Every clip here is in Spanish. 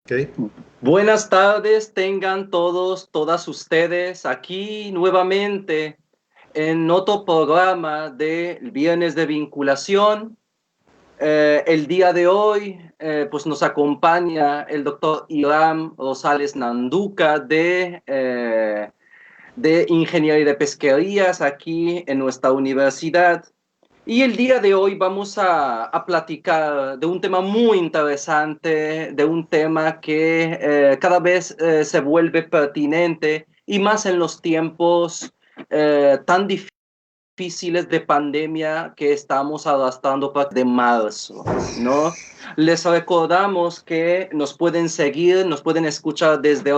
Ok. Buenas tardes, tengan todos, todas ustedes aquí nuevamente en otro programa de Viernes de Vinculación. El día de hoy pues nos acompaña el doctor Iram Rosales Nanduca de Ingeniería de Pesquerías aquí en nuestra universidad. Y el día de hoy vamos a platicar de un tema muy interesante, de un tema que cada vez se vuelve pertinente y más en los tiempos tan difíciles de pandemia que estamos arrastrando de marzo, ¿no? Les recordamos que nos pueden seguir, nos pueden escuchar desde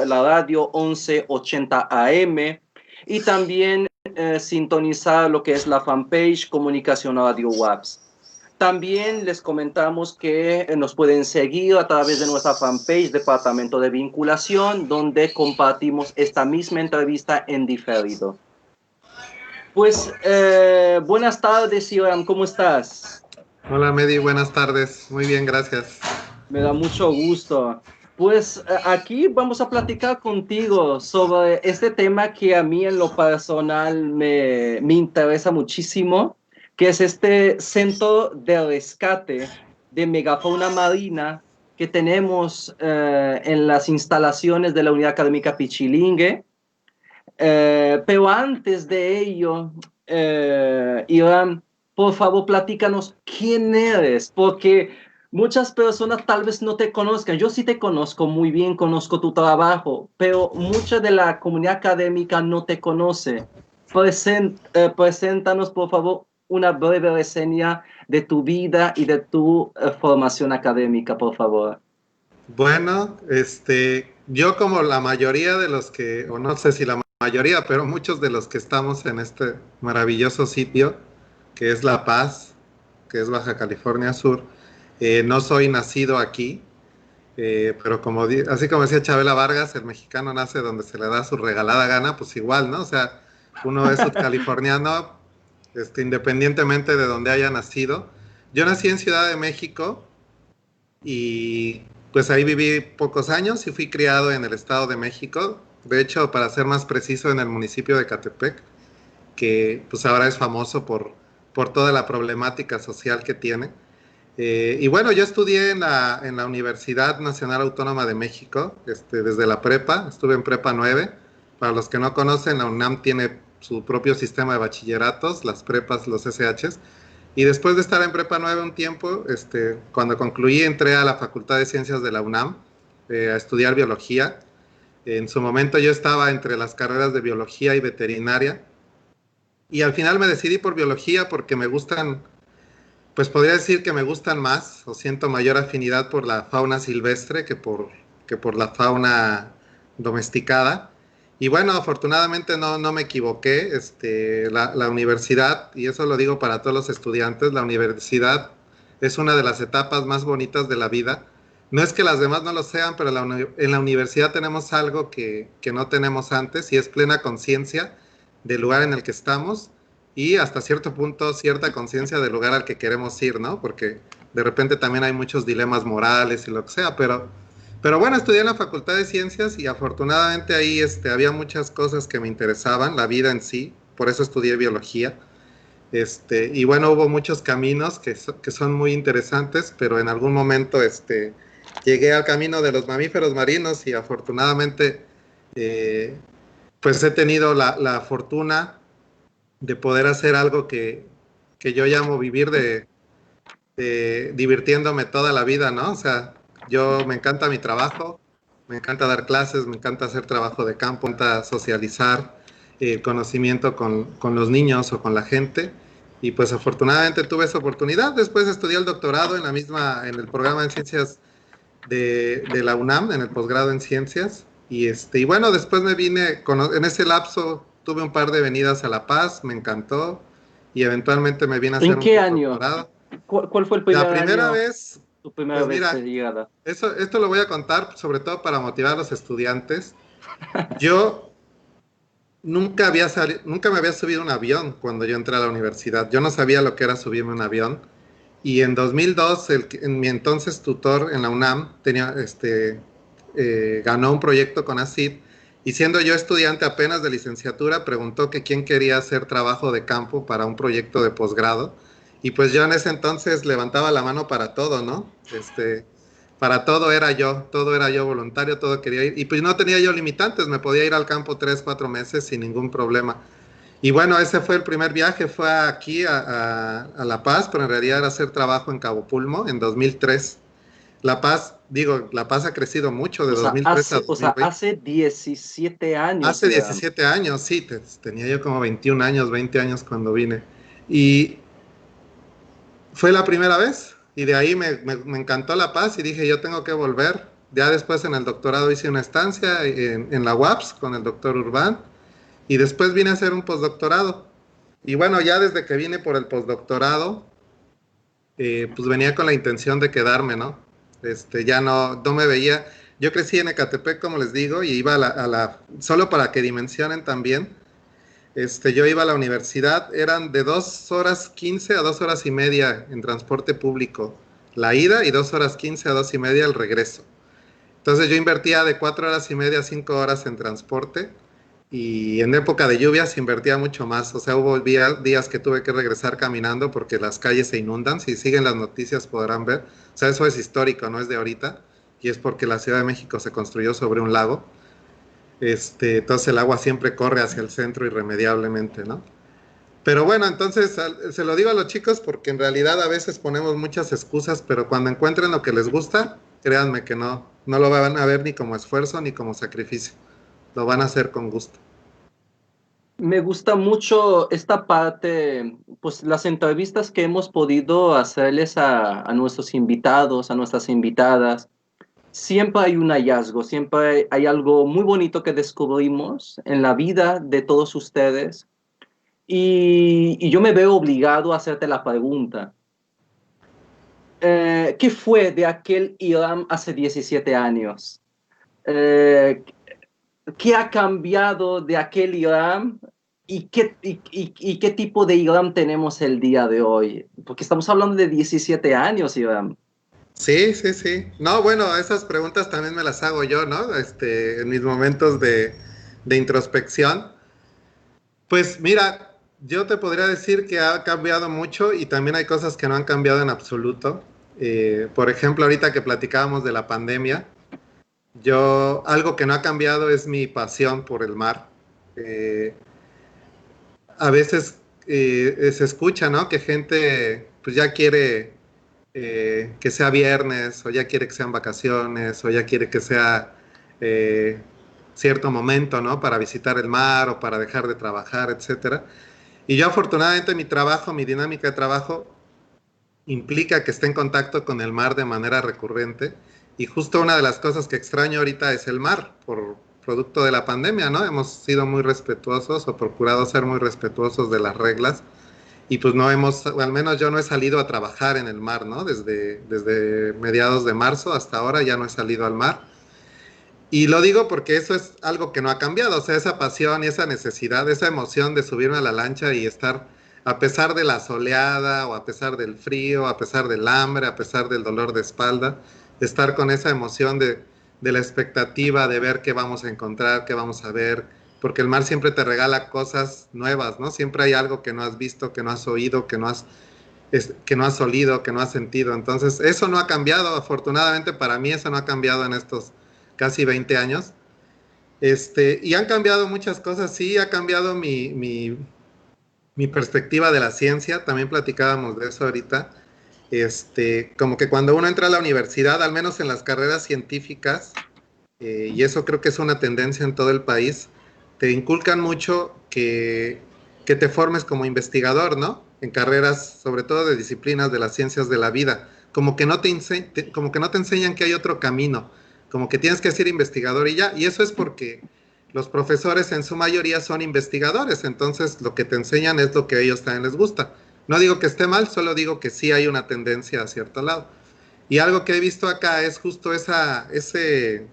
la radio 1180 AM y también sintonizar lo que es la fanpage Comunicación Radio WAPS. También les comentamos que nos pueden seguir a través de nuestra fanpage Departamento de Vinculación, donde compartimos esta misma entrevista en diferido. Pues buenas tardes, Iván, ¿cómo estás? Hola Medi, buenas tardes. Muy bien, gracias. Me da mucho gusto. Pues aquí vamos a platicar contigo sobre este tema que a mí en lo personal me interesa muchísimo, que es este centro de rescate de megafauna marina que tenemos en las instalaciones de la Unidad Académica Pichilingue. Pero antes de ello, Iván, por favor, platícanos quién eres, porque muchas personas tal vez no te conozcan. Yo sí te conozco muy bien, conozco tu trabajo, pero mucha de la comunidad académica no te conoce. Preséntanos, por favor, una breve reseña de tu vida y de tu formación académica, por favor. Bueno, yo como la mayoría de los que, o no sé si la mayoría, pero muchos de los que estamos en este maravilloso sitio, que es La Paz, que es Baja California Sur, no soy nacido aquí, pero así como decía Chabela Vargas, el mexicano nace donde se le da su regalada gana, pues igual, ¿no? O sea, uno es sudcaliforniano, independientemente de donde haya nacido. Yo nací en Ciudad de México y pues ahí viví pocos años y fui criado en el Estado de México. De hecho, para ser más preciso, en el municipio de Catepec, que pues ahora es famoso por toda la problemática social que tiene. Y bueno, yo estudié en la Universidad Nacional Autónoma de México, desde la prepa, estuve en prepa 9. Para los que no conocen, la UNAM tiene su propio sistema de bachilleratos, las prepas, los SHs. Y después de estar en prepa 9 un tiempo, cuando concluí, entré a la Facultad de Ciencias de la UNAM a estudiar biología. En su momento yo estaba entre las carreras de biología y veterinaria. Y al final me decidí por biología porque me gustan, pues podría decir que me gustan más o siento mayor afinidad por la fauna silvestre que por la fauna domesticada. Y bueno, afortunadamente no me equivoqué. La universidad, y eso lo digo para todos los estudiantes, la universidad es una de las etapas más bonitas de la vida. No es que las demás no lo sean, pero en la universidad tenemos algo que no tenemos antes y es plena conciencia del lugar en el que estamos y hasta cierto punto cierta conciencia del lugar al que queremos ir, ¿no? Porque de repente también hay muchos dilemas morales y lo que sea, pero bueno, estudié en la Facultad de Ciencias y afortunadamente ahí había muchas cosas que me interesaban, la vida en sí, por eso estudié biología. Y bueno, hubo muchos caminos que son muy interesantes, pero en algún momento llegué al camino de los mamíferos marinos y afortunadamente eh, pues he tenido la fortuna de poder hacer algo que yo llamo vivir de divirtiéndome toda la vida, ¿no? O sea, yo me encanta mi trabajo, me encanta dar clases, me encanta hacer trabajo de campo, me encanta socializar conocimiento con los niños o con la gente. Y pues afortunadamente tuve esa oportunidad. Después estudié el doctorado en el programa de ciencias de la UNAM, en el posgrado en ciencias. Y bueno, después me vine, en ese lapso tuve un par de venidas a La Paz, me encantó, y eventualmente me vine a hacer ¿En un qué año? postdoctorado. ¿Cuál fue el La primer primera año, vez, tu primera pues vez de mira, llegada? esto lo voy a contar sobre todo para motivar a los estudiantes. Yo nunca me había subido a un avión cuando yo entré a la universidad. Yo no sabía lo que era subirme a un avión. Y en 2002, mi entonces tutor en la UNAM ganó un proyecto con ACID, y siendo yo estudiante apenas de licenciatura, preguntó que quién quería hacer trabajo de campo para un proyecto de posgrado. Y pues yo en ese entonces levantaba la mano para todo, ¿no? Para todo era yo voluntario, todo quería ir. Y pues no tenía yo limitantes, me podía ir al campo 3, 4 meses sin ningún problema. Y bueno, ese fue el primer viaje, fue aquí a La Paz, pero en realidad era hacer trabajo en Cabo Pulmo en 2003. La Paz, digo, La Paz ha crecido mucho de 2003 a O sea, 2020. hace 17 años, Hace Iván. 17 años, sí, tenía yo como 21 años, 20 años cuando vine. Y fue la primera vez, y de ahí me encantó La Paz y dije, yo tengo que volver. Ya después en el doctorado hice una estancia en la UAPS con el doctor Urbán, y después vine a hacer un postdoctorado. Y bueno, ya desde que vine por el postdoctorado, pues venía con la intención de quedarme, ¿no? Ya no me veía. Yo crecí en Ecatepec, como les digo, y iba solo para que dimensionen también, yo iba a la universidad, eran de 2 horas 15 a 2 horas y media en transporte público, la ida, y 2 horas 15 a 2 y media el regreso. Entonces yo invertía de 4 horas y media a 5 horas en transporte, y en época de lluvias invertía mucho más. O sea, hubo días que tuve que regresar caminando porque las calles se inundan. Si siguen las noticias podrán ver. O sea, eso es histórico, no es de ahorita. Y es porque la Ciudad de México se construyó sobre un lago. Entonces el agua siempre corre hacia el centro irremediablemente, ¿no? Pero bueno, entonces se lo digo a los chicos porque en realidad a veces ponemos muchas excusas, pero cuando encuentren lo que les gusta, créanme que no lo van a ver ni como esfuerzo ni como sacrificio. Lo van a hacer con gusto. Me gusta mucho esta parte, pues las entrevistas que hemos podido hacerles a nuestros invitados, a nuestras invitadas. Siempre hay un hallazgo, siempre hay algo muy bonito que descubrimos en la vida de todos ustedes. Y yo me veo obligado a hacerte la pregunta. ¿Qué fue de aquel Irán hace 17 años? Eh, ¿Qué ha cambiado de aquel Irán y qué tipo de Irán tenemos el día de hoy? Porque estamos hablando de 17 años, Irán. Sí, sí, sí. No, bueno, esas preguntas también me las hago yo, ¿no? En mis momentos de introspección. Pues mira, yo te podría decir que ha cambiado mucho y también hay cosas que no han cambiado en absoluto. Por ejemplo, ahorita que platicábamos de la pandemia, algo que no ha cambiado es mi pasión por el mar. Eh, a veces se escucha, ¿no? Que gente pues ya quiere que sea viernes, o ya quiere que sean vacaciones, o ya quiere que sea eh, cierto momento, ¿no? Para visitar el mar o para dejar de trabajar, etcétera. Y yo afortunadamente mi trabajo, mi dinámica de trabajo implica que esté en contacto con el mar de manera recurrente. Y justo una de las cosas que extraño ahorita es el mar, por producto de la pandemia, ¿no? Hemos sido muy respetuosos o procurado ser muy respetuosos de las reglas, y pues no hemos, al menos yo no he salido a trabajar en el mar, ¿no? Desde mediados de marzo hasta ahora ya no he salido al mar. Y lo digo porque eso es algo que no ha cambiado, o sea, esa pasión y esa necesidad, esa emoción de subirme a la lancha y estar, a pesar de la soleada o a pesar del frío, a pesar del hambre, a pesar del dolor de espalda, estar con esa emoción de la expectativa de ver qué vamos a encontrar, qué vamos a ver, porque el mar siempre te regala cosas nuevas, ¿no? Siempre hay algo que no has visto, que no has oído, que no has olido, que no has sentido. Entonces, eso no ha cambiado, afortunadamente para mí eso no ha cambiado en estos casi 20 años. Y han cambiado muchas cosas, sí, ha cambiado mi perspectiva de la ciencia, también platicábamos de eso ahorita. Como que cuando uno entra a la universidad, al menos en las carreras científicas, y eso creo que es una tendencia en todo el país, te inculcan mucho que te formes como investigador, ¿no? En carreras, sobre todo de disciplinas de las ciencias de la vida, como que no te enseñan que hay otro camino, como que tienes que ser investigador y ya, y eso es porque los profesores en su mayoría son investigadores, entonces lo que te enseñan es lo que a ellos también les gusta. No digo que esté mal, solo digo que sí hay una tendencia a cierto lado. Y algo que he visto acá es justo ese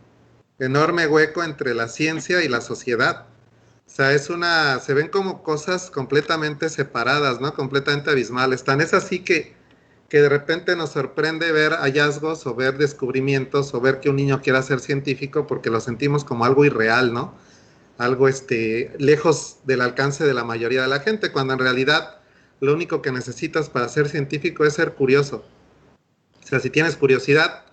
enorme hueco entre la ciencia y la sociedad. O sea, se ven como cosas completamente separadas, ¿no? Completamente abismales. Tan es así que que de repente nos sorprende ver hallazgos o ver descubrimientos o ver que un niño quiera ser científico porque lo sentimos como algo irreal, ¿no? Algo lejos del alcance de la mayoría de la gente, cuando en realidad lo único que necesitas para ser científico es ser curioso. O sea, si tienes curiosidad,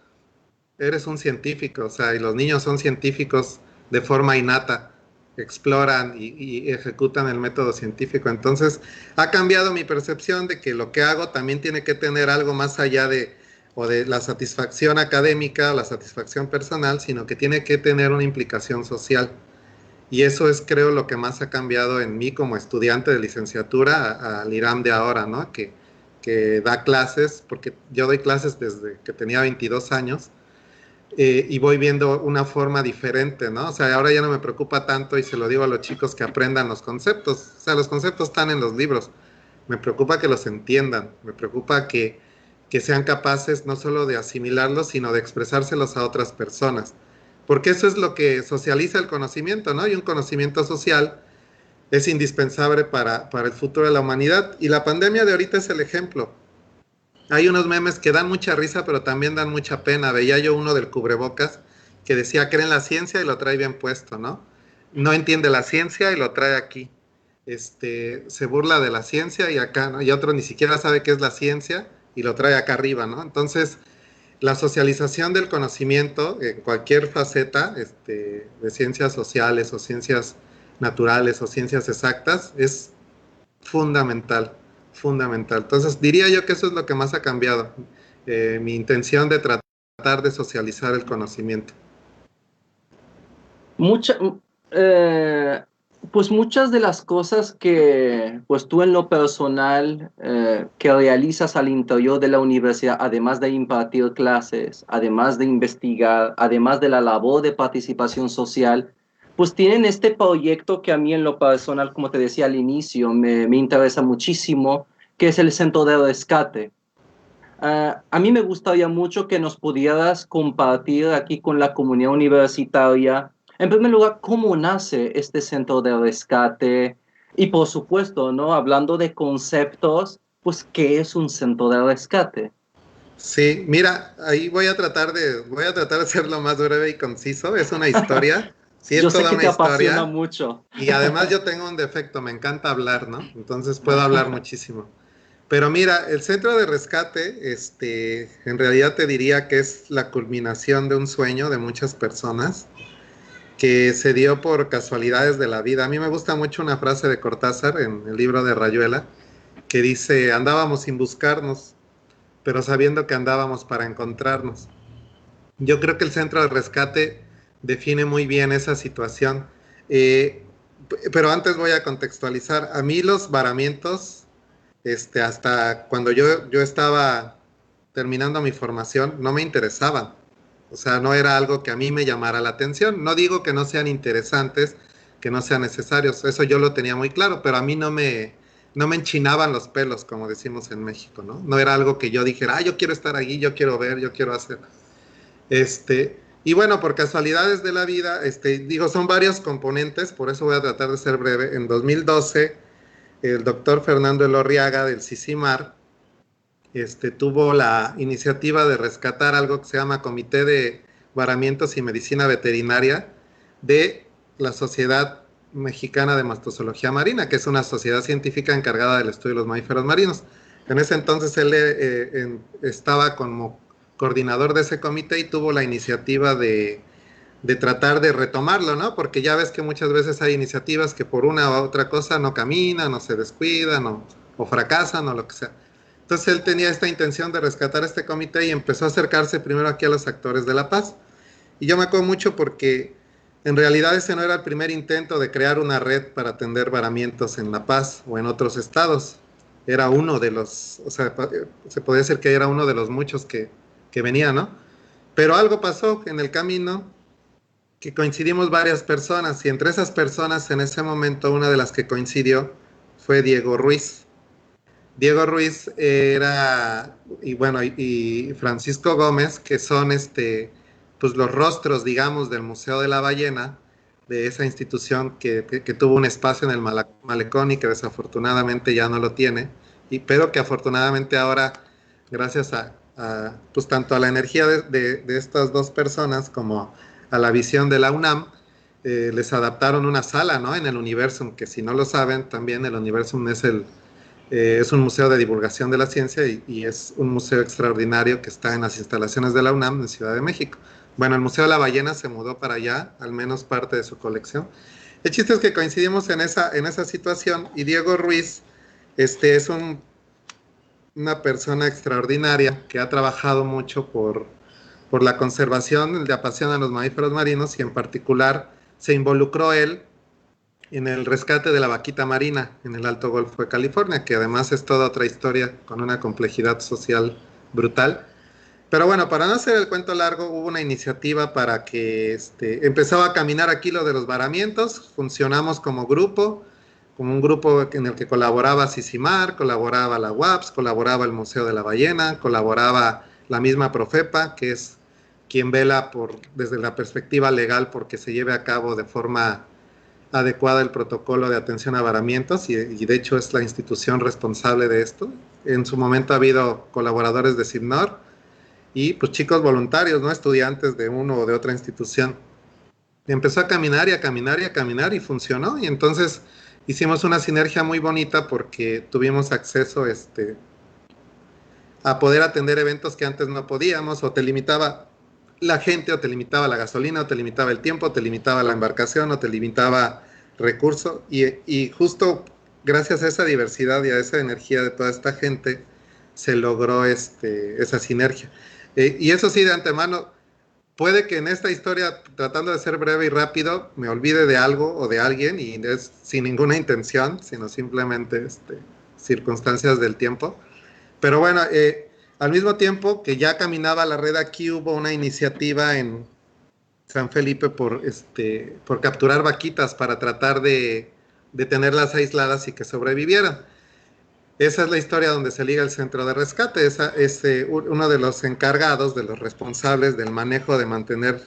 eres un científico, o sea, y los niños son científicos de forma innata, exploran y ejecutan el método científico. Entonces, ha cambiado mi percepción de que lo que hago también tiene que tener algo más allá de o de la satisfacción académica o la satisfacción personal, sino que tiene que tener una implicación social. Y eso es, creo, lo que más ha cambiado en mí como estudiante de licenciatura al IRAM de ahora, ¿no? Que da clases, porque yo doy clases desde que tenía 22 años, y voy viendo una forma diferente, ¿no? O sea, ahora ya no me preocupa tanto y se lo digo a los chicos que aprendan los conceptos. O sea, los conceptos están en los libros. Me preocupa que los entiendan, me preocupa que sean capaces no solo de asimilarlos, sino de expresárselos a otras personas. Porque eso es lo que socializa el conocimiento, ¿no? Y un conocimiento social es indispensable para el futuro de la humanidad. Y la pandemia de ahorita es el ejemplo. Hay unos memes que dan mucha risa, pero también dan mucha pena. Veía yo uno del cubrebocas que decía, cree en la ciencia y lo trae bien puesto, ¿no? No entiende la ciencia y lo trae aquí. Se burla de la ciencia y acá, ¿no? Y otro ni siquiera sabe qué es la ciencia y lo trae acá arriba, ¿no? Entonces, la socialización del conocimiento en cualquier faceta de ciencias sociales o ciencias naturales o ciencias exactas es fundamental, fundamental. Entonces diría yo que eso es lo que más ha cambiado, mi intención de tratar de socializar el conocimiento. Mucha, eh, pues muchas de las cosas que pues tú en lo personal que realizas al interior de la universidad, además de impartir clases, además de investigar, además de la labor de participación social, pues tienen este proyecto que a mí en lo personal, como te decía al inicio, me interesa muchísimo, que es el Centro de Rescate. A mí me gustaría mucho que nos pudieras compartir aquí con la comunidad universitaria, en primer lugar, cómo nace este centro de rescate y, por supuesto, ¿no? Hablando de conceptos, pues, ¿qué es un centro de rescate? Sí, mira, ahí voy a tratar de ser lo más breve y conciso. Es una historia, sí Yo es sé toda que una te apasiona historia. mucho. Y además yo tengo un defecto, me encanta hablar, ¿no? Entonces puedo hablar muchísimo. Pero mira, el centro de rescate, en realidad te diría que es la culminación de un sueño de muchas personas que se dio por casualidades de la vida. A mí me gusta mucho una frase de Cortázar en el libro de Rayuela que dice, andábamos sin buscarnos, pero sabiendo que andábamos para encontrarnos. Yo creo que el centro de rescate define muy bien esa situación. Eh, pero antes voy a contextualizar. A mí los varamientos, hasta cuando yo estaba terminando mi formación, no me interesaban. O sea, no era algo que a mí me llamara la atención. No digo que no sean interesantes, que no sean necesarios. Eso yo lo tenía muy claro, pero a mí no me enchinaban los pelos, como decimos en México, ¿no? No era algo que yo dijera, yo quiero estar allí, yo quiero ver, yo quiero hacer. Y bueno, por casualidades de la vida, digo, son varios componentes, por eso voy a tratar de ser breve. En 2012, el doctor Fernando Elorriaga del CICIMAR, tuvo la iniciativa de rescatar algo que se llama Comité de Varamientos y Medicina Veterinaria de la Sociedad Mexicana de Mastozoología Marina, que es una sociedad científica encargada del estudio de los mamíferos marinos. En ese entonces él estaba como coordinador de ese comité y tuvo la iniciativa de tratar de retomarlo, ¿no? Porque ya ves que muchas veces hay iniciativas que por una u otra cosa no caminan, o se descuidan, o fracasan, o lo que sea. Entonces él tenía esta intención de rescatar este comité y empezó a acercarse primero aquí a los actores de la paz. Y yo me acuerdo mucho porque en realidad ese no era el primer intento de crear una red para atender varamientos en La Paz o en otros estados. Era uno de los, o sea, se podía decir que era uno de los muchos que venía, ¿no? Pero algo pasó en el camino que coincidimos varias personas y entre esas personas en ese momento una de las que coincidió fue Diego Ruiz. Diego Ruiz era, y bueno, y Francisco Gómez, que son pues los rostros, digamos, del Museo de la Ballena, de esa institución que tuvo un espacio en el malecón y que desafortunadamente ya no lo tiene, pero que afortunadamente ahora gracias pues tanto a la energía de estas dos personas como a la visión de la UNAM, les adaptaron una sala, ¿no? En el Universum, que si no lo saben, también el Universum es un museo de divulgación de la ciencia y es un museo extraordinario que está en las instalaciones de la UNAM en Ciudad de México. Bueno, el Museo de la Ballena se mudó para allá, al menos parte de su colección. El chiste es que coincidimos en esa situación y Diego Ruiz es una persona extraordinaria que ha trabajado mucho por la conservación, le apasionan los mamíferos marinos y en particular se involucró él en el rescate de la vaquita marina en el Alto Golfo de California, que además es toda otra historia con una complejidad social brutal. Pero bueno, para no hacer el cuento largo, hubo una iniciativa para que empezaba a caminar aquí lo de los varamientos, funcionamos como un grupo en el que colaboraba Sisimar, colaboraba la UAPS, colaboraba el Museo de la Ballena, colaboraba la misma Profepa, que es quien vela desde la perspectiva legal porque se lleve a cabo de forma adecuada el protocolo de atención a varamientos y de hecho es la institución responsable de esto. En su momento ha habido colaboradores de CIBNOR y pues chicos voluntarios, no estudiantes de uno o de otra institución. Empezó a caminar y a caminar y a caminar y funcionó y entonces hicimos una sinergia muy bonita porque tuvimos acceso a poder atender eventos que antes no podíamos o te limitaba la gente o te limitaba la gasolina o te limitaba el tiempo, o te limitaba la embarcación o te limitaba recursos y justo gracias a esa diversidad y a esa energía de toda esta gente se logró esa sinergia. Y eso sí, de antemano, puede que en esta historia, tratando de ser breve y rápido, me olvide de algo o de alguien y es sin ninguna intención, sino simplemente circunstancias del tiempo. Pero bueno, al mismo tiempo que ya caminaba la red aquí, hubo una iniciativa en San Felipe por capturar vaquitas para tratar de tenerlas aisladas y que sobrevivieran. Esa es la historia donde se liga el centro de rescate. Uno de los encargados, de los responsables del manejo de mantener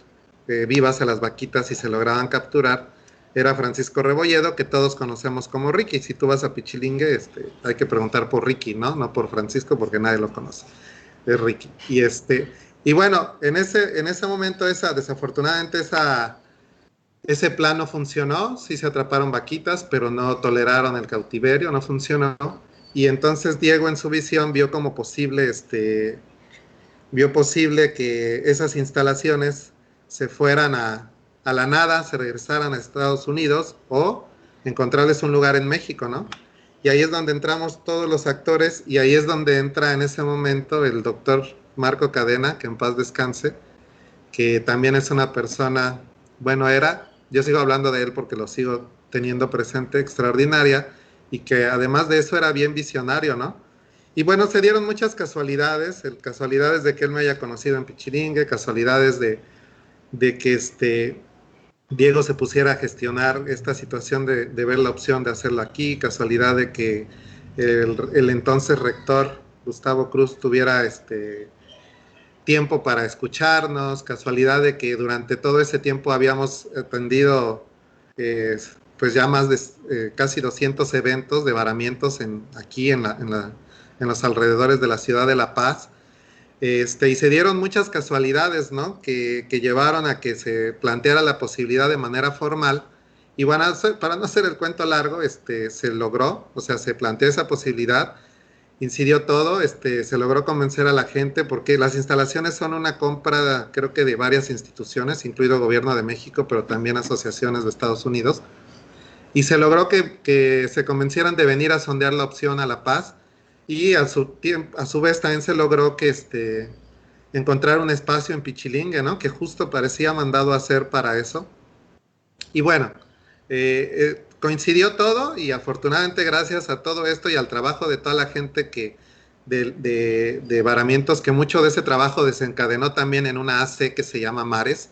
vivas a las vaquitas y se lograban capturar, era Francisco Rebolledo, que todos conocemos como Ricky. Si tú vas a Pichilingue, hay que preguntar por Ricky, ¿no? No por Francisco, porque nadie lo conoce. Es Ricky. Y bueno, en ese momento, desafortunadamente, ese plan no funcionó. Sí se atraparon vaquitas, pero no toleraron el cautiverio, no funcionó. Y entonces Diego en su visión vio posible que esas instalaciones se fueran a la nada, se regresaran a Estados Unidos o encontrarles un lugar en México, ¿no? Y ahí es donde entramos todos los actores y ahí es donde entra en ese momento el doctor Marco Cadena, que en paz descanse, que también es una persona, bueno, yo sigo hablando de él porque lo sigo teniendo presente, extraordinaria, y que además de eso era bien visionario, ¿no? Y bueno, se dieron muchas casualidades de que él me haya conocido en Pichiringue, casualidades de que Diego se pusiera a gestionar esta situación de ver la opción de hacerlo aquí, casualidad de que el entonces rector Gustavo Cruz tuviera tiempo para escucharnos, casualidad de que durante todo ese tiempo habíamos atendido pues ya más de casi 200 eventos de varamientos aquí en los alrededores de la ciudad de La Paz. Y se dieron muchas casualidades, ¿no? Que llevaron a que se planteara la posibilidad de manera formal. Y bueno, para no hacer el cuento largo, se logró, o sea, se planteó esa posibilidad, incidió todo, se logró convencer a la gente porque las instalaciones son una compra, creo que de varias instituciones, incluido el Gobierno de México, pero también asociaciones de Estados Unidos. Y se logró que se convencieran de venir a sondear la opción a La Paz y a su vez también se logró que encontrar un espacio en Pichilingue, ¿no? Que justo parecía mandado a hacer para eso. Y bueno, coincidió todo y afortunadamente gracias a todo esto y al trabajo de toda la gente de varamientos, que mucho de ese trabajo desencadenó también en una AC que se llama MARES,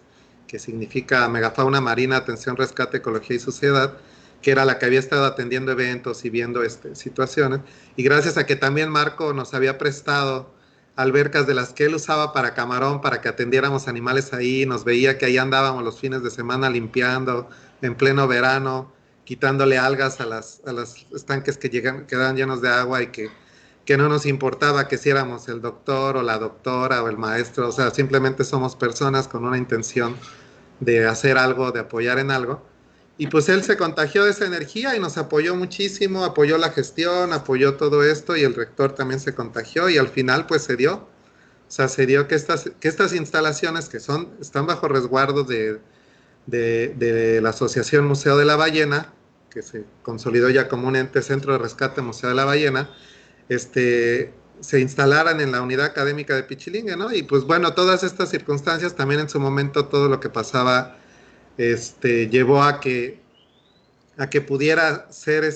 que significa Megafauna Marina, Atención, Rescate, Ecología y Sociedad, que era la que había estado atendiendo eventos y viendo situaciones. Y gracias a que también Marco nos había prestado albercas de las que él usaba para camarón, para que atendiéramos animales ahí, nos veía que ahí andábamos los fines de semana limpiando en pleno verano, quitándole algas a los estanques que quedaban llenos de agua y que que no nos importaba que si éramos el doctor o la doctora o el maestro, o sea, simplemente somos personas con una intención de hacer algo, de apoyar en algo. Y pues él se contagió de esa energía y nos apoyó muchísimo, apoyó la gestión, apoyó todo esto y el rector también se contagió y al final pues se dio. O sea, se dio que estas instalaciones que están bajo resguardo de la Asociación Museo de la Ballena, que se consolidó ya como un ente Centro de Rescate Museo de la Ballena, se instalaran en la unidad académica de Pichilingue, ¿no? Y pues bueno, todas estas circunstancias, también en su momento todo lo que pasaba, llevó a que pudiera ser,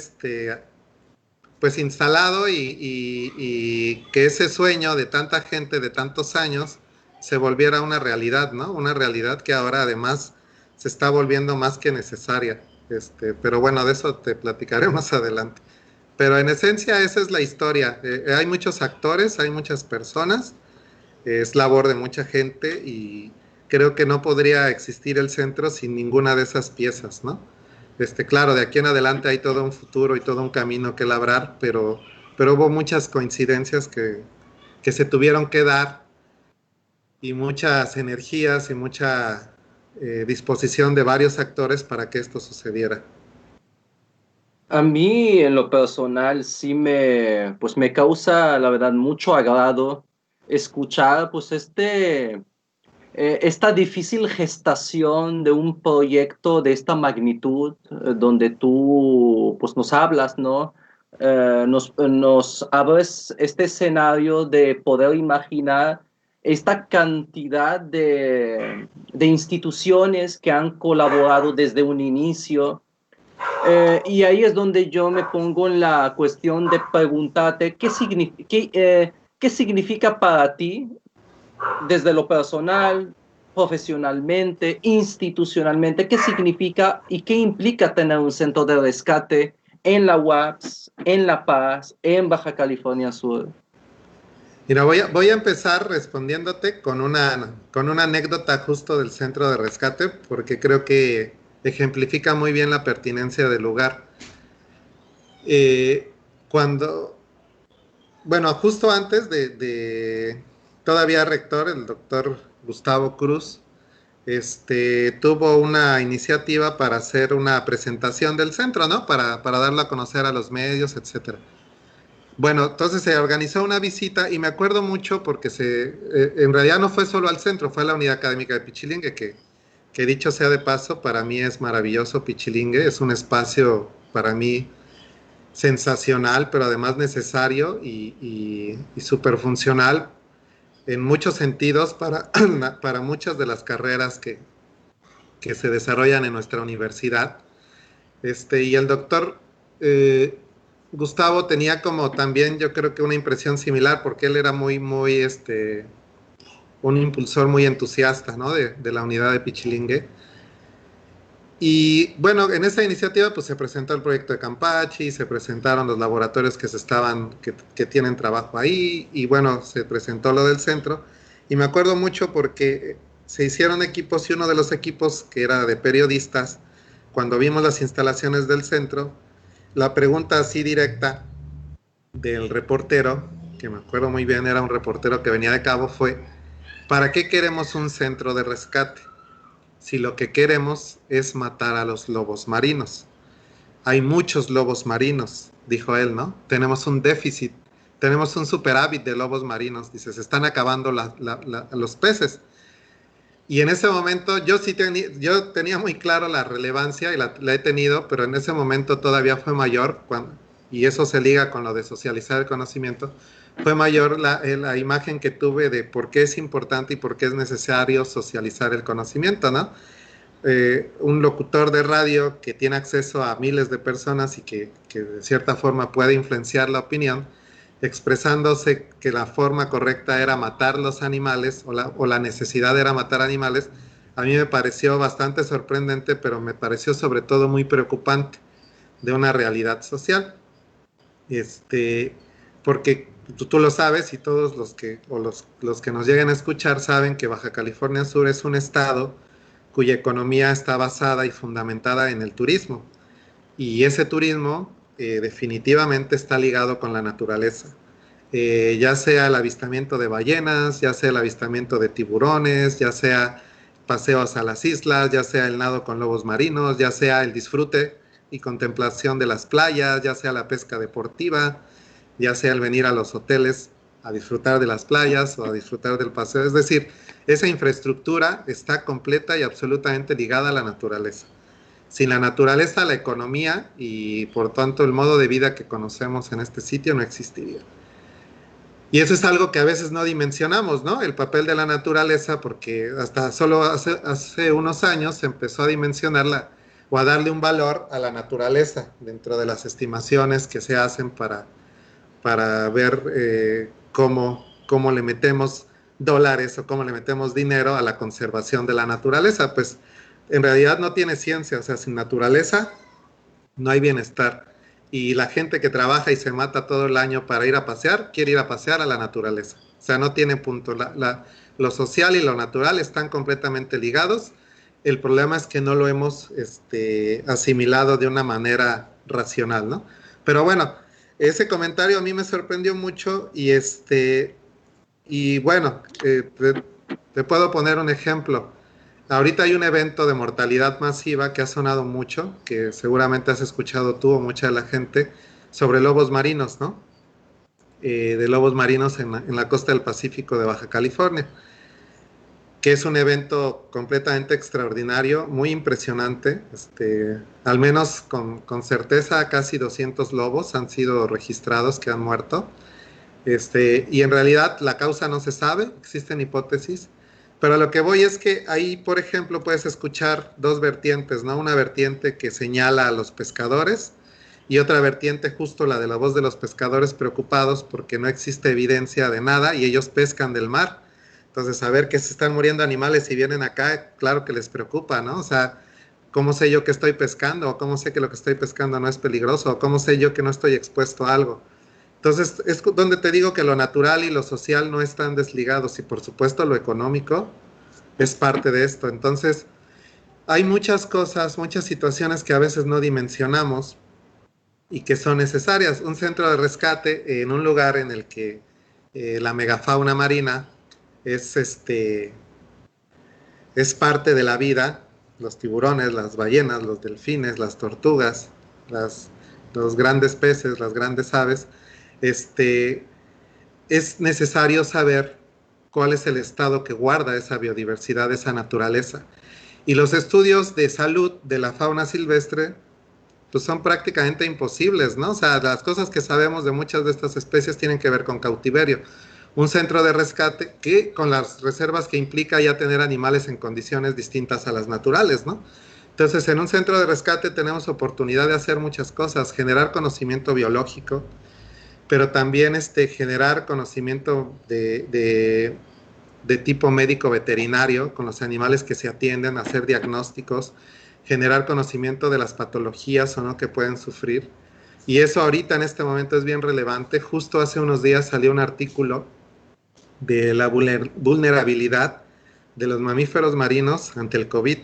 pues instalado y que ese sueño de tanta gente de tantos años se volviera una realidad, ¿no? Una realidad que ahora además se está volviendo más que necesaria. Pero bueno, de eso te platicaré más adelante. Pero en esencia esa es la historia. Hay muchos actores, hay muchas personas, es labor de mucha gente y creo que no podría existir el centro sin ninguna de esas piezas, ¿no? Claro, de aquí en adelante hay todo un futuro y todo un camino que labrar, pero hubo muchas coincidencias que se tuvieron que dar y muchas energías y mucha disposición de varios actores para que esto sucediera. A mí, en lo personal, sí pues me causa, la verdad, mucho agrado escuchar, pues, esta difícil gestación de un proyecto de esta magnitud, donde tú, pues, nos hablas, ¿no? Nos abres este escenario de poder imaginar esta cantidad de instituciones que han colaborado desde un inicio, y ahí es donde yo me pongo en la cuestión de preguntarte qué significa para ti, desde lo personal, profesionalmente, institucionalmente, qué significa y qué implica tener un centro de rescate en la UAPS, en La Paz, en Baja California Sur. Mira, voy a empezar respondiéndote con una anécdota justo del centro de rescate, porque creo que ejemplifica muy bien la pertinencia del lugar. Eh, cuando, bueno, justo antes de todavía rector, el doctor Gustavo Cruz, tuvo una iniciativa para hacer una presentación del centro, ¿no? Para darlo a conocer a los medios, etcétera. Bueno, entonces se organizó una visita y me acuerdo mucho porque en realidad no fue solo al centro, fue a la unidad académica de Pichilingue, que dicho sea de paso, para mí es maravilloso Pichilingue, es un espacio para mí sensacional, pero además necesario y súper funcional en muchos sentidos para muchas de las carreras que se desarrollan en nuestra universidad. Y el doctor Gustavo tenía como también, yo creo que una impresión similar, porque él era un impulsor muy entusiasta, ¿no? De la unidad de Pichilingue. Y bueno, en esa iniciativa pues se presentó el proyecto de Campachi, se presentaron los laboratorios que tienen trabajo ahí, y bueno, se presentó lo del centro. Y me acuerdo mucho porque se hicieron equipos y uno de los equipos que era de periodistas, cuando vimos las instalaciones del centro, la pregunta así directa del reportero, que me acuerdo muy bien, era un reportero que venía de Cabo, fue: ¿para qué queremos un centro de rescate si lo que queremos es matar a los lobos marinos? Hay muchos lobos marinos, dijo él, ¿no? Tenemos un déficit, tenemos un superávit de lobos marinos, dice, se están acabando los peces. Y en ese momento yo tenía muy claro la relevancia y la he tenido, pero en ese momento todavía fue mayor, y eso se liga con lo de socializar el conocimiento, fue mayor la imagen que tuve de por qué es importante y por qué es necesario socializar el conocimiento, ¿no? Un locutor de radio que tiene acceso a miles de personas y que de cierta forma puede influenciar la opinión, expresándose que la forma correcta era matar los animales o la necesidad era matar animales, a mí me pareció bastante sorprendente, pero me pareció sobre todo muy preocupante de una realidad social. Porque tú lo sabes y todos los que nos lleguen a escuchar saben que Baja California Sur es un estado cuya economía está basada y fundamentada en el turismo. Y ese turismo definitivamente está ligado con la naturaleza. ya sea el avistamiento de ballenas, ya sea el avistamiento de tiburones, ya sea paseos a las islas, ya sea el nado con lobos marinos, ya sea el disfrute y contemplación de las playas, ya sea la pesca deportiva, ya sea el venir a los hoteles a disfrutar de las playas o a disfrutar del paseo. Es decir, esa infraestructura está completa y absolutamente ligada a la naturaleza. Sin la naturaleza, la economía y por tanto el modo de vida que conocemos en este sitio no existiría. Y eso es algo que a veces no dimensionamos, ¿no? El papel de la naturaleza, porque hasta solo hace unos años se empezó a dimensionarla o a darle un valor a la naturaleza dentro de las estimaciones que se hacen para ver cómo le metemos dólares o cómo le metemos dinero a la conservación de la naturaleza. Pues en realidad no tiene ciencia, o sea, sin naturaleza no hay bienestar. Y la gente que trabaja y se mata todo el año para ir a pasear, quiere ir a pasear a la naturaleza. O sea, no tiene punto. Lo social y lo natural están completamente ligados. El problema es que no lo hemos asimilado de una manera racional, ¿no? Pero bueno, ese comentario a mí me sorprendió mucho y bueno, te puedo poner un ejemplo. Ahorita hay un evento de mortalidad masiva que ha sonado mucho, que seguramente has escuchado tú o mucha de la gente, sobre lobos marinos, ¿no? De lobos marinos en la costa del Pacífico de Baja California, que es un evento completamente extraordinario, muy impresionante. Al menos con certeza casi 200 lobos han sido registrados que han muerto. Y en realidad la causa no se sabe, existen hipótesis, pero a lo que voy es que ahí, por ejemplo, puedes escuchar dos vertientes, ¿no? Una vertiente que señala a los pescadores y otra vertiente justo la de la voz de los pescadores preocupados porque no existe evidencia de nada y ellos pescan del mar. Entonces, saber que se están muriendo animales y vienen acá, claro que les preocupa, ¿no? O sea, ¿cómo sé yo que estoy pescando? ¿O cómo sé que lo que estoy pescando no es peligroso? ¿O cómo sé yo que no estoy expuesto a algo? Entonces, es donde te digo que lo natural y lo social no están desligados y por supuesto lo económico es parte de esto. Entonces, hay muchas cosas, muchas situaciones que a veces no dimensionamos y que son necesarias. Un centro de rescate en un lugar en el que la megafauna marina es, es parte de la vida, los tiburones, las ballenas, los delfines, las tortugas, los grandes peces, las grandes aves, es necesario saber cuál es el estado que guarda esa biodiversidad, esa naturaleza. Y los estudios de salud de la fauna silvestre pues son prácticamente imposibles, ¿no? O sea, las cosas que sabemos de muchas de estas especies tienen que ver con cautiverio. Un centro de rescate que con las reservas que implica ya tener animales en condiciones distintas a las naturales, ¿no? Entonces, en un centro de rescate tenemos oportunidad de hacer muchas cosas, generar conocimiento biológico, pero también generar conocimiento de tipo médico veterinario con los animales que se atienden, hacer diagnósticos, generar conocimiento de las patologías o no que pueden sufrir. Y eso ahorita en este momento es bien relevante. Justo hace unos días salió un artículo de la vulnerabilidad de los mamíferos marinos ante el COVID.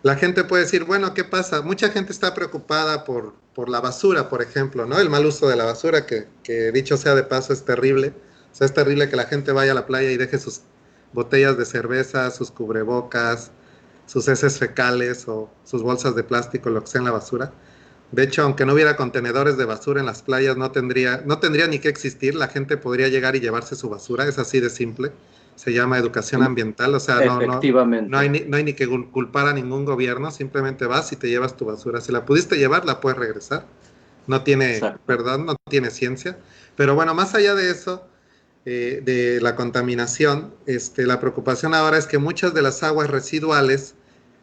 La gente puede decir, bueno, ¿qué pasa? Mucha gente está preocupada por la basura, por ejemplo, ¿no? El mal uso de la basura, que dicho sea de paso es terrible. O sea, es terrible que la gente vaya a la playa y deje sus botellas de cerveza, sus cubrebocas, sus heces fecales o sus bolsas de plástico, lo que sea en la basura. De hecho, aunque no hubiera contenedores de basura en las playas, no tendría ni que existir. La gente podría llegar y llevarse su basura, es así de simple. Se llama educación ambiental, o sea, no hay ni que culpar a ningún gobierno, simplemente vas y te llevas tu basura. Si la pudiste llevar, la puedes regresar. No tiene, perdón, no tiene ciencia. Pero bueno, más allá de eso, de la contaminación, la preocupación ahora es que muchas de las aguas residuales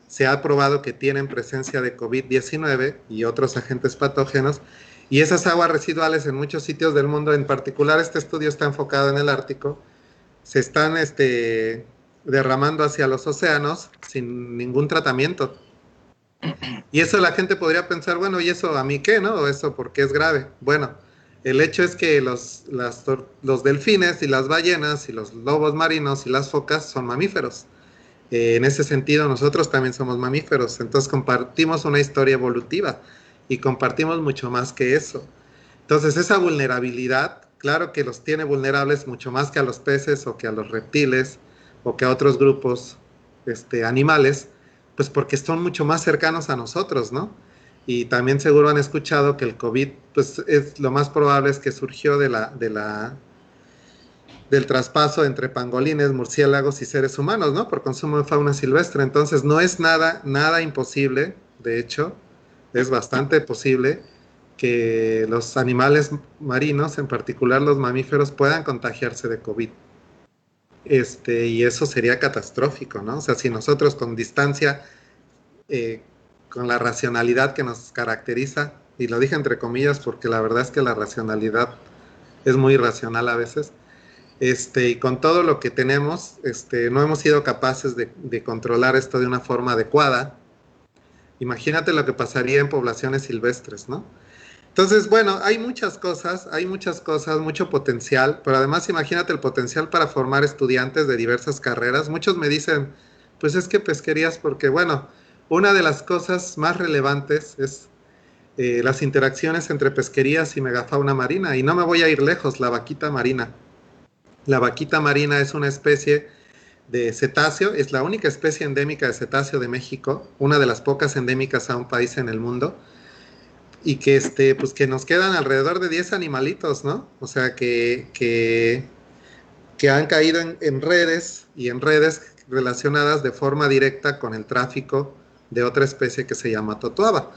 se ha probado que tienen presencia de COVID-19 y otros agentes patógenos, y esas aguas residuales en muchos sitios del mundo, en particular este estudio está enfocado en el Ártico, se están derramando hacia los océanos sin ningún tratamiento. Y eso la gente podría pensar, bueno, ¿y eso a mí qué, no? ¿O eso por qué es grave? Bueno, el hecho es que los delfines y las ballenas y los lobos marinos y las focas son mamíferos. En ese sentido, nosotros también somos mamíferos, entonces compartimos una historia evolutiva y compartimos mucho más que eso. Entonces, esa vulnerabilidad claro que los tiene vulnerables mucho más que a los peces o que a los reptiles o que a otros grupos animales, pues porque son mucho más cercanos a nosotros, ¿no? Y también seguro han escuchado que el COVID, pues es lo más probable es que surgió del traspaso entre pangolines, murciélagos y seres humanos, ¿no? Por consumo de fauna silvestre. Entonces no es nada imposible, de hecho, es bastante posible que los animales marinos, en particular los mamíferos, puedan contagiarse de COVID. Y eso sería catastrófico, ¿no? O sea, si nosotros con distancia, eh, con la racionalidad que nos caracteriza, y lo dije entre comillas porque la verdad es que la racionalidad es muy irracional a veces, y con todo lo que tenemos, no hemos sido capaces de controlar esto de una forma adecuada. Imagínate lo que pasaría en poblaciones silvestres, ¿no? Entonces, bueno, hay muchas cosas, mucho potencial, pero además imagínate el potencial para formar estudiantes de diversas carreras. Muchos me dicen, pues es que pesquerías, porque bueno, una de las cosas más relevantes es las interacciones entre pesquerías y megafauna marina, y no me voy a ir lejos, la vaquita marina. La vaquita marina es una especie de cetáceo, es la única especie endémica de cetáceo de México, una de las pocas endémicas a un país en el mundo, y que, pues que nos quedan alrededor de 10 animalitos, ¿no? O sea, que han caído en redes y en redes relacionadas de forma directa con el tráfico de otra especie que se llama totuaba.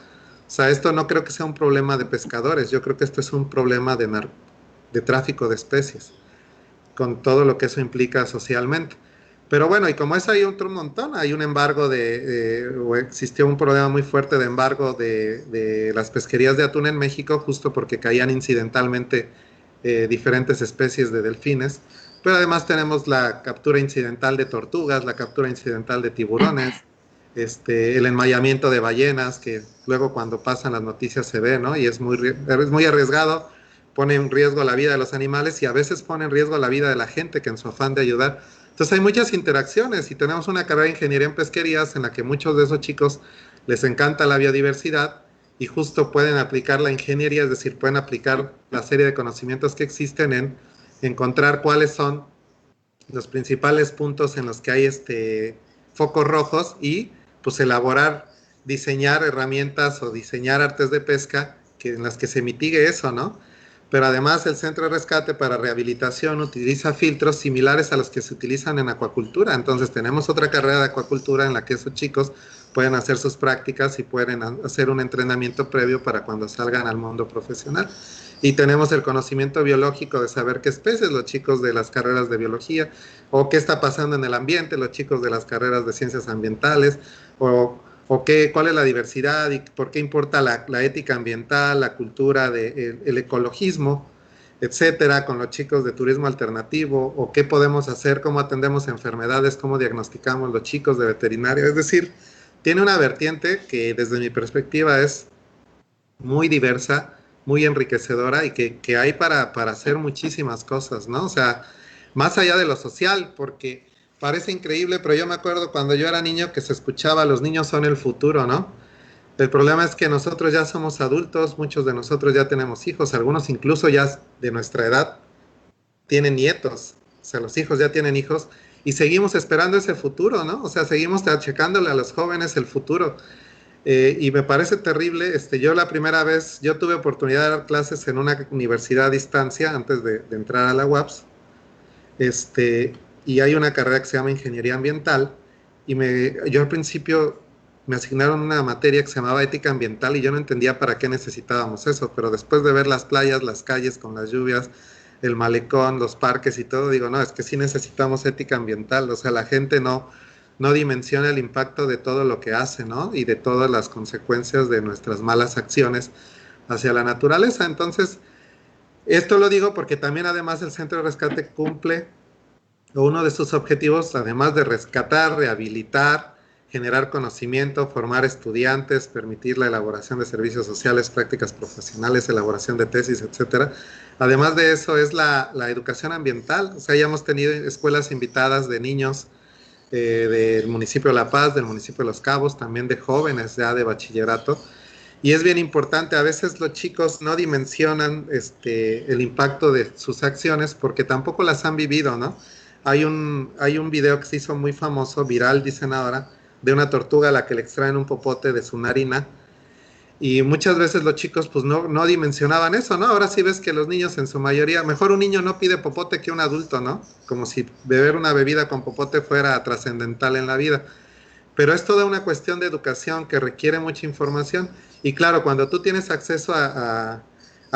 O sea, esto no creo que sea un problema de pescadores, yo creo que esto es un problema de tráfico de especies, con todo lo que eso implica socialmente. Pero bueno, y como es hay otro montón, hay un embargo o existió un problema muy fuerte de embargo de las pesquerías de atún en México, justo porque caían incidentalmente diferentes especies de delfines. Pero además tenemos la captura incidental de tortugas, la captura incidental de tiburones, el enmayamiento de ballenas, que luego cuando pasan las noticias se ve, ¿no? Y es muy arriesgado, pone en riesgo la vida de los animales y a veces pone en riesgo la vida de la gente que en su afán de ayudar. Entonces hay muchas interacciones y tenemos una carrera de ingeniería en pesquerías en la que muchos de esos chicos les encanta la biodiversidad y justo pueden aplicar la ingeniería, es decir, pueden aplicar la serie de conocimientos que existen en encontrar cuáles son los principales puntos en los que hay focos rojos y pues elaborar, diseñar herramientas o diseñar artes de pesca en las que se mitigue eso, ¿no? Pero además el Centro de Rescate para Rehabilitación utiliza filtros similares a los que se utilizan en acuacultura. Entonces tenemos otra carrera de acuacultura en la que esos chicos pueden hacer sus prácticas y pueden hacer un entrenamiento previo para cuando salgan al mundo profesional. Y tenemos el conocimiento biológico de saber qué especies, los chicos de las carreras de biología, o qué está pasando en el ambiente, los chicos de las carreras de ciencias ambientales, cuál es la diversidad y por qué importa la ética ambiental, la cultura, el ecologismo, etcétera, con los chicos de turismo alternativo, o qué podemos hacer, cómo atendemos enfermedades, cómo diagnosticamos los chicos de veterinaria. Es decir, tiene una vertiente que desde mi perspectiva es muy diversa, muy enriquecedora y que hay para hacer muchísimas cosas, ¿no? O sea, más allá de lo social, porque parece increíble, pero yo me acuerdo cuando yo era niño que se escuchaba, los niños son el futuro, ¿no? El problema es que nosotros ya somos adultos, muchos de nosotros ya tenemos hijos, algunos incluso ya de nuestra edad tienen nietos, o sea, los hijos ya tienen hijos y seguimos esperando ese futuro, ¿no? O sea, seguimos achacándole a los jóvenes el futuro. Y me parece terrible, yo la primera vez, yo tuve oportunidad de dar clases en una universidad a distancia antes de entrar a la UAPS, y hay una carrera que se llama Ingeniería Ambiental, y yo al principio me asignaron una materia que se llamaba Ética Ambiental y yo no entendía para qué necesitábamos eso, pero después de ver las playas, las calles con las lluvias, el malecón, los parques y todo, digo, no, es que sí necesitamos ética ambiental, o sea, la gente no dimensiona el impacto de todo lo que hace, ¿no? Y de todas las consecuencias de nuestras malas acciones hacia la naturaleza. Entonces, esto lo digo porque también además el Centro de Rescate cumple uno de sus objetivos, además de rescatar, rehabilitar, generar conocimiento, formar estudiantes, permitir la elaboración de servicios sociales, prácticas profesionales, elaboración de tesis, etcétera. Además de eso es la educación ambiental. O sea, ya hemos tenido escuelas invitadas de niños del municipio de La Paz, del municipio de Los Cabos, también de jóvenes ya de bachillerato, Y es bien importante, a veces los chicos no dimensionan el impacto de sus acciones porque tampoco las han vivido, ¿no? Hay un video que se hizo muy famoso, viral, dicen ahora, de una tortuga a la que le extraen un popote de su narina. Y muchas veces los chicos pues no dimensionaban eso, ¿no? Ahora sí ves que los niños en su mayoría, mejor un niño no pide popote que un adulto, ¿no? Como si beber una bebida con popote fuera trascendental en la vida. Pero es toda una cuestión de educación que requiere mucha información. Y claro, cuando tú tienes acceso a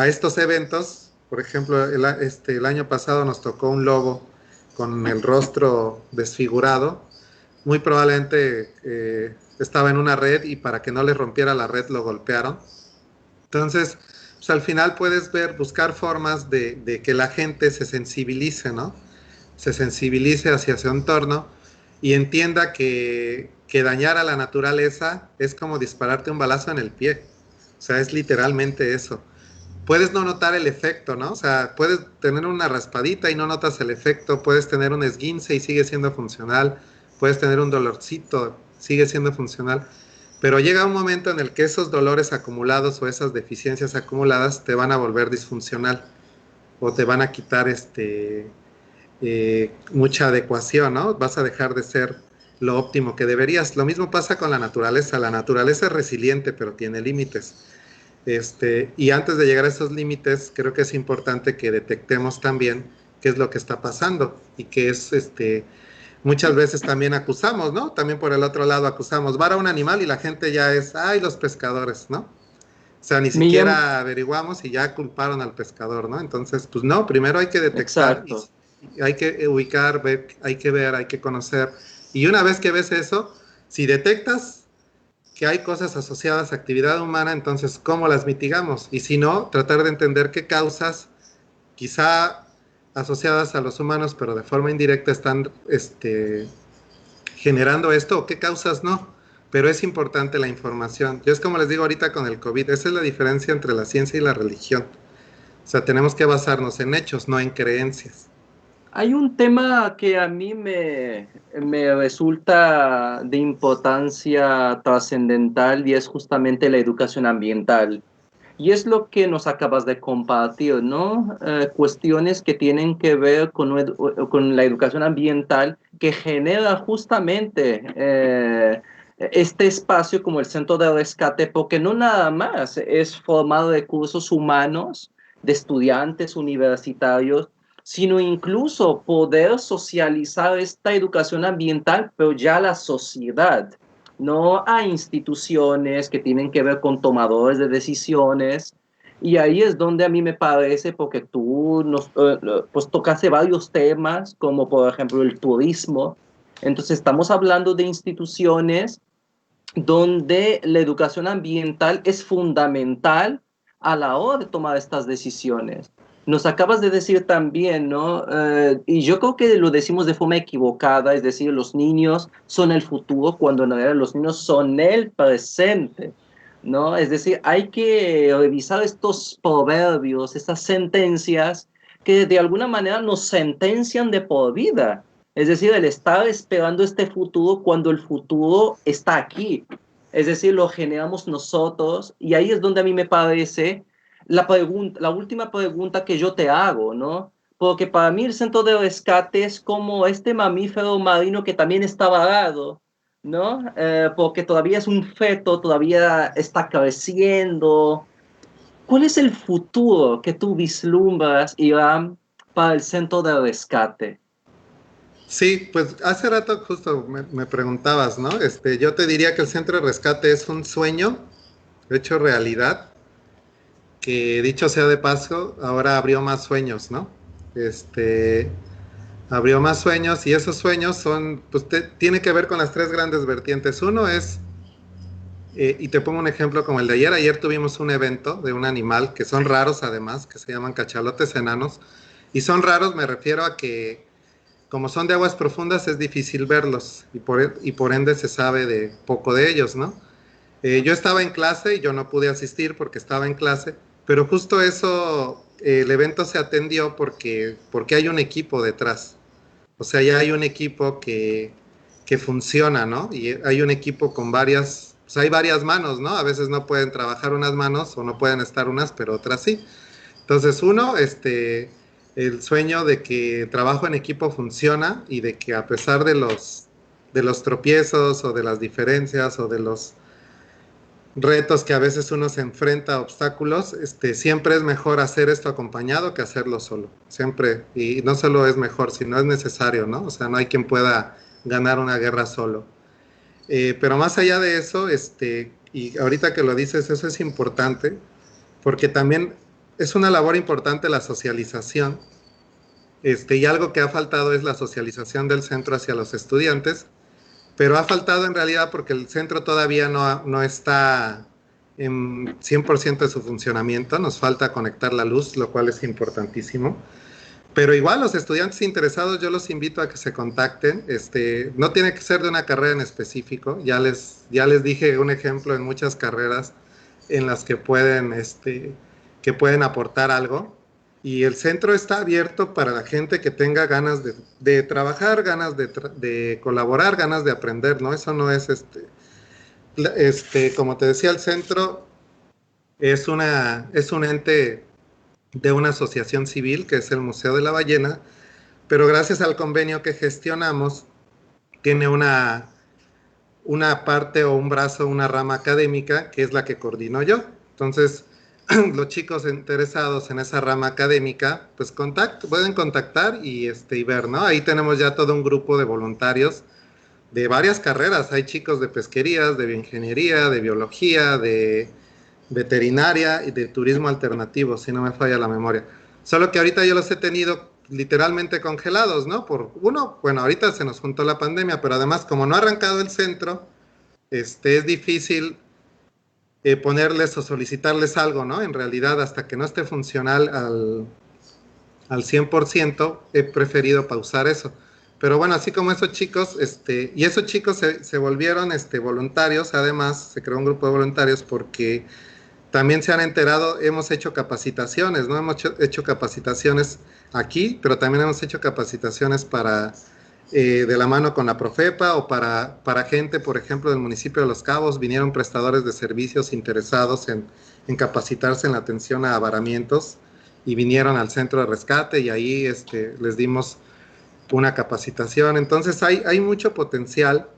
estos eventos, por ejemplo, el año pasado nos tocó un lobo con el rostro desfigurado, muy probablemente estaba en una red y para que no le rompiera la red lo golpearon. Entonces, pues al final puedes buscar formas de que la gente se sensibilice, ¿no? Se sensibilice hacia su entorno y entienda que dañar a la naturaleza es como dispararte un balazo en el pie. O sea, es literalmente eso. Puedes no notar el efecto, ¿no? O sea, puedes tener una raspadita y no notas el efecto, puedes tener un esguince y sigue siendo funcional, puedes tener un dolorcito, sigue siendo funcional, pero llega un momento en el que esos dolores acumulados o esas deficiencias acumuladas te van a volver disfuncional o te van a quitar mucha adecuación, ¿no? Vas a dejar de ser lo óptimo que deberías. Lo mismo pasa con la naturaleza. La naturaleza es resiliente, pero tiene límites. Y antes de llegar a esos límites, creo que es importante que detectemos también qué es lo que está pasando y que es, muchas veces también acusamos, ¿no? También por el otro lado acusamos, vara un animal y la gente ya es, ay, los pescadores, ¿no? O sea, ni Me llama, siquiera averiguamos y ya culparon al pescador, ¿no? Entonces, pues no, primero hay que detectar exacto. y hay que ubicar, ver, hay que conocer. Y una vez que ves eso, si detectas que hay cosas asociadas a actividad humana, entonces, ¿cómo las mitigamos? Y si no, tratar de entender qué causas, quizá asociadas a los humanos, pero de forma indirecta, están generando esto o qué causas no. Pero es importante la información. Yo es como les digo ahorita con el COVID, esa es la diferencia entre la ciencia y la religión. O sea, tenemos que basarnos en hechos, no en creencias. Hay un tema que a mí me resulta de importancia trascendental y es justamente la educación ambiental. Y es lo que nos acabas de compartir, ¿no? Cuestiones que tienen que ver con la educación ambiental que genera justamente este espacio como el centro de rescate, porque no nada más es formar recursos humanos de estudiantes universitarios, sino incluso poder socializar esta educación ambiental, pero ya a la sociedad, no a instituciones que tienen que ver con tomadores de decisiones. Y ahí es donde a mí me parece, porque tú pues tocaste varios temas, como por ejemplo el turismo. Entonces estamos hablando de instituciones donde la educación ambiental es fundamental a la hora de tomar estas decisiones. Nos acabas de decir también, ¿no? Y yo creo que lo decimos de forma equivocada, es decir, los niños son el futuro, cuando en realidad los niños son el presente, ¿no? Es decir, hay que revisar estos proverbios, estas sentencias que de alguna manera nos sentencian de por vida. Es decir, el estar esperando este futuro cuando el futuro está aquí. Es decir, lo generamos nosotros y ahí es donde a mí me parece la última pregunta que yo te hago, ¿no? Porque para mí el centro de rescate es como este mamífero marino que también está varado, ¿no? Porque todavía es un feto, todavía está creciendo. ¿Cuál es el futuro que tú vislumbras, Irán, para el centro de rescate? Sí, pues hace rato justo me preguntabas, ¿no? Yo te diría que el centro de rescate es un sueño hecho realidad, que dicho sea de paso, ahora abrió más sueños, ¿no? Este, abrió más sueños y esos sueños son, pues tiene que ver con las tres grandes vertientes. Uno es, y te pongo un ejemplo como el de ayer. Ayer tuvimos un evento de un animal que son raros además, que se llaman cachalotes enanos. Y son raros, me refiero a que como son de aguas profundas es difícil verlos y por ende se sabe de poco de ellos, ¿no? Yo estaba en clase y yo no pude asistir porque estaba en clase, pero justo eso, el evento se atendió porque hay un equipo detrás. O sea, ya hay un equipo que funciona, ¿no? Y hay un equipo con varias pues hay varias manos, ¿no? A veces no pueden trabajar unas manos o no pueden estar unas, pero otras sí. Entonces, uno, el sueño de que trabajo en equipo funciona y de que a pesar de los tropiezos o de las diferencias o de los retos que a veces uno se enfrenta a obstáculos, siempre es mejor hacer esto acompañado que hacerlo solo. Siempre, y no solo es mejor, sino es necesario, ¿no? O sea, no hay quien pueda ganar una guerra solo. Pero más allá de eso, y ahorita que lo dices, eso es importante, porque también es una labor importante la socialización, y algo que ha faltado es la socialización del centro hacia los estudiantes, pero ha faltado en realidad porque el centro todavía no está en 100% de su funcionamiento, nos falta conectar la luz, lo cual es importantísimo. Pero igual los estudiantes interesados yo los invito a que se contacten, no tiene que ser de una carrera en específico, ya les dije un ejemplo en muchas carreras en las que pueden aportar algo, y el centro está abierto para la gente que tenga ganas de trabajar, ganas de colaborar, ganas de aprender, ¿no? Eso no es, como te decía, el centro es un ente de una asociación civil que es el Museo de la Ballena, pero gracias al convenio que gestionamos, tiene una parte o un brazo, una rama académica, que es la que coordino yo. Entonces, los chicos interesados en esa rama académica, pues pueden contactar y ver, ¿no? Ahí tenemos ya todo un grupo de voluntarios de varias carreras. Hay chicos de pesquerías, de bioingeniería, de biología, de veterinaria y de turismo alternativo, si no me falla la memoria. Solo que ahorita yo los he tenido literalmente congelados, ¿no? Bueno, ahorita se nos juntó la pandemia, pero además como no ha arrancado el centro, es difícil ponerles o solicitarles algo, ¿no? En realidad, hasta que no esté funcional al 100%, he preferido pausar eso. Pero bueno, así como esos chicos, y esos chicos se volvieron voluntarios, además se creó un grupo de voluntarios porque también se han enterado, hemos hecho capacitaciones, ¿no? Hemos hecho capacitaciones aquí, pero también hemos hecho capacitaciones de la mano con la Profepa o para gente, por ejemplo, del municipio de Los Cabos, vinieron prestadores de servicios interesados en capacitarse en la atención a avaramientos y vinieron al centro de rescate y ahí les dimos una capacitación. Entonces hay mucho potencial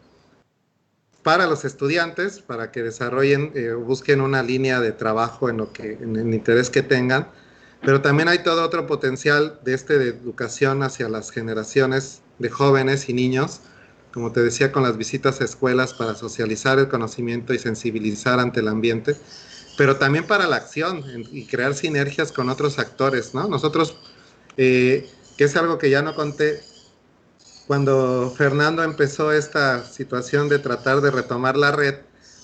para los estudiantes, para que desarrollen, busquen una línea de trabajo en el interés que tengan, pero también hay todo otro potencial de educación hacia las generaciones de jóvenes y niños, como te decía, con las visitas a escuelas para socializar el conocimiento y sensibilizar ante el ambiente, pero también para la acción y crear sinergias con otros actores, ¿no? Nosotros, que es algo que ya no conté, cuando Fernando empezó esta situación de tratar de retomar la red,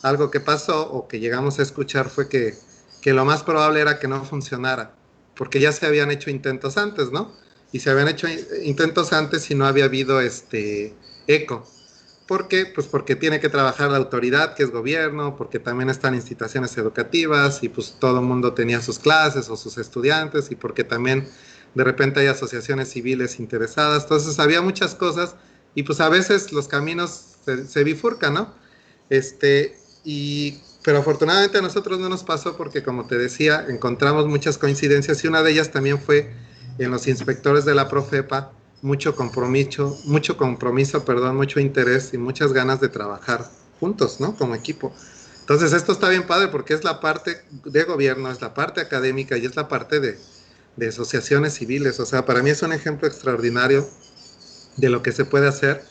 algo que pasó o que llegamos a escuchar fue que lo más probable era que no funcionara, porque ya se habían hecho intentos antes, ¿no? Y se habían hecho intentos antes y no había habido eco. ¿Por qué? Pues porque tiene que trabajar la autoridad, que es gobierno, porque también están instituciones educativas y pues todo el mundo tenía sus clases o sus estudiantes y porque también de repente hay asociaciones civiles interesadas. Entonces había muchas cosas y pues a veces los caminos se bifurcan, ¿no? Pero afortunadamente a nosotros no nos pasó porque, como te decía, encontramos muchas coincidencias y una de ellas también fue en los inspectores de la Profepa, mucho compromiso, mucho interés y muchas ganas de trabajar juntos, ¿no? Como equipo. Entonces esto está bien padre porque es la parte de gobierno, es la parte académica y es la parte de asociaciones civiles. O sea, para mí es un ejemplo extraordinario de lo que se puede hacer.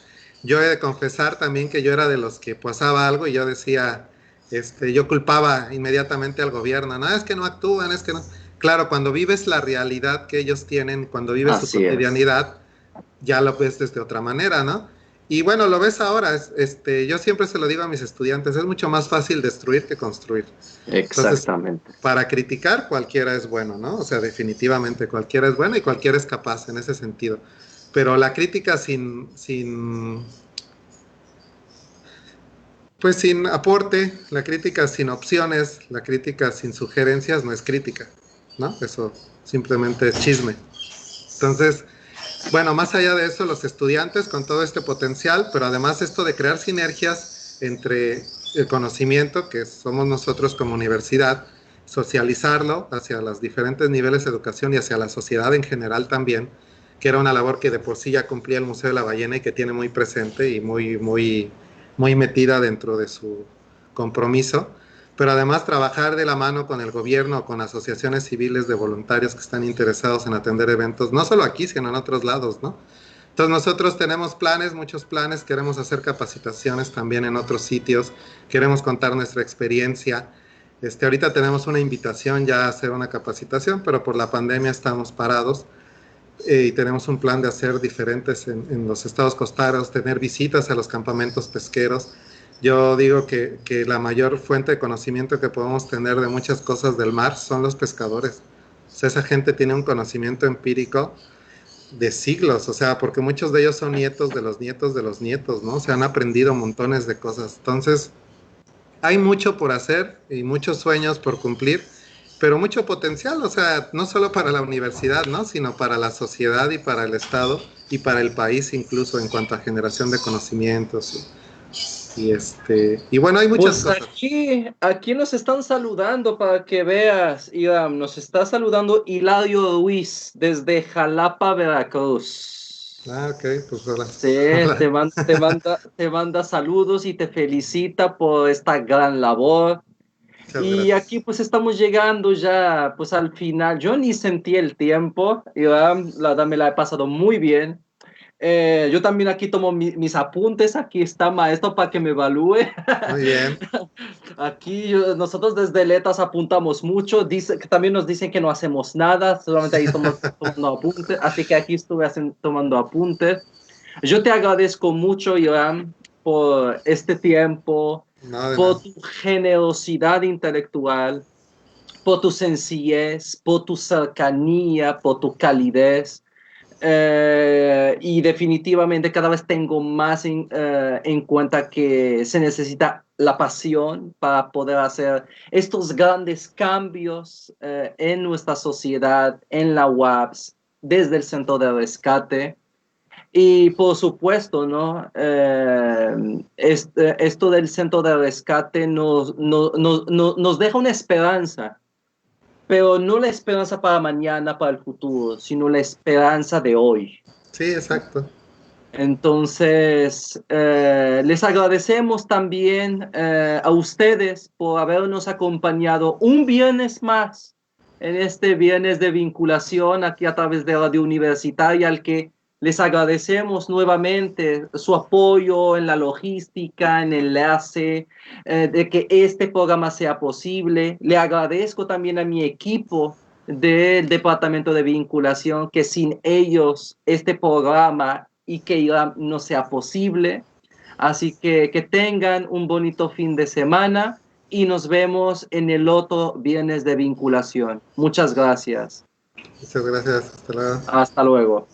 Yo he de confesar también que yo era de los que pasaba algo y yo decía, yo culpaba inmediatamente al gobierno, no, es que no actúan, es que no. Claro, cuando vives la realidad que ellos tienen, cuando vives su cotidianidad, ya lo ves desde otra manera, ¿no? Y bueno, lo ves ahora, yo siempre se lo digo a mis estudiantes, es mucho más fácil destruir que construir. Exactamente. Entonces, para criticar cualquiera es bueno, ¿no? O sea, definitivamente cualquiera es bueno y cualquiera es capaz en ese sentido. Pero la crítica pues sin aporte, la crítica sin opciones, la crítica sin sugerencias no es crítica, ¿no? Eso simplemente es chisme. Entonces, bueno, más allá de eso, los estudiantes con todo este potencial, pero además esto de crear sinergias entre el conocimiento, que somos nosotros como universidad, socializarlo hacia los diferentes niveles de educación y hacia la sociedad en general también, que era una labor que de por sí ya cumplía el Museo de la Ballena y que tiene muy presente y muy metida dentro de su compromiso, pero además trabajar de la mano con el gobierno, con asociaciones civiles de voluntarios que están interesados en atender eventos, no solo aquí, sino en otros lados, ¿no? Entonces nosotros tenemos planes, muchos planes, queremos hacer capacitaciones también en otros sitios, queremos contar nuestra experiencia. Ahorita tenemos una invitación ya a hacer una capacitación, pero por la pandemia estamos parados y tenemos un plan de hacer diferentes en los estados costeros, tener visitas a los campamentos pesqueros. Yo digo que la mayor fuente de conocimiento que podemos tener de muchas cosas del mar son los pescadores. O sea, esa gente tiene un conocimiento empírico de siglos, o sea, porque muchos de ellos son nietos de los nietos de los nietos, ¿no? O sea, han aprendido montones de cosas. Entonces, hay mucho por hacer y muchos sueños por cumplir, pero mucho potencial, o sea, no solo para la universidad, ¿no? Sino para la sociedad y para el Estado y para el país incluso en cuanto a generación de conocimientos. Y bueno, hay muchas Pues cosas. aquí nos están saludando para que veas, Iram, nos está saludando Hilario Ruiz desde Jalapa, Veracruz. Ah, ok, pues hola. Sí, Hola. te manda saludos y te felicita por esta gran labor. Muchas Y gracias. aquí pues estamos llegando ya pues al final. Yo ni sentí el tiempo, Iram, la verdad me la he pasado muy bien. Yo también aquí tomo mis apuntes, aquí está maestro para que me evalúe. Muy bien. Aquí nosotros desde Letas apuntamos mucho, que también nos dicen que no hacemos nada, solamente ahí estamos tomando apuntes, así que aquí estuve tomando apuntes. Yo te agradezco mucho, Iván, por este tiempo, No, de nada. por tu generosidad intelectual, por tu sencillez, por tu cercanía, por tu calidez. Y definitivamente cada vez tengo más en cuenta que se necesita la pasión para poder hacer estos grandes cambios en nuestra sociedad, en la UAPS, desde el centro de rescate. Y por supuesto, ¿no? Esto del centro de rescate nos deja una esperanza, pero no la esperanza para mañana, para el futuro, sino la esperanza de hoy. Sí, exacto. Entonces, les agradecemos también a ustedes por habernos acompañado un viernes más en este viernes de vinculación aquí a través de Radio Universitaria, al que les agradecemos nuevamente su apoyo en la logística, en el enlace, de que este programa sea posible. Le agradezco también a mi equipo del Departamento de Vinculación, que sin ellos este programa y que no sea posible. Así que tengan un bonito fin de semana y nos vemos en el otro viernes de vinculación. Muchas gracias. Muchas gracias. Hasta luego. Hasta luego.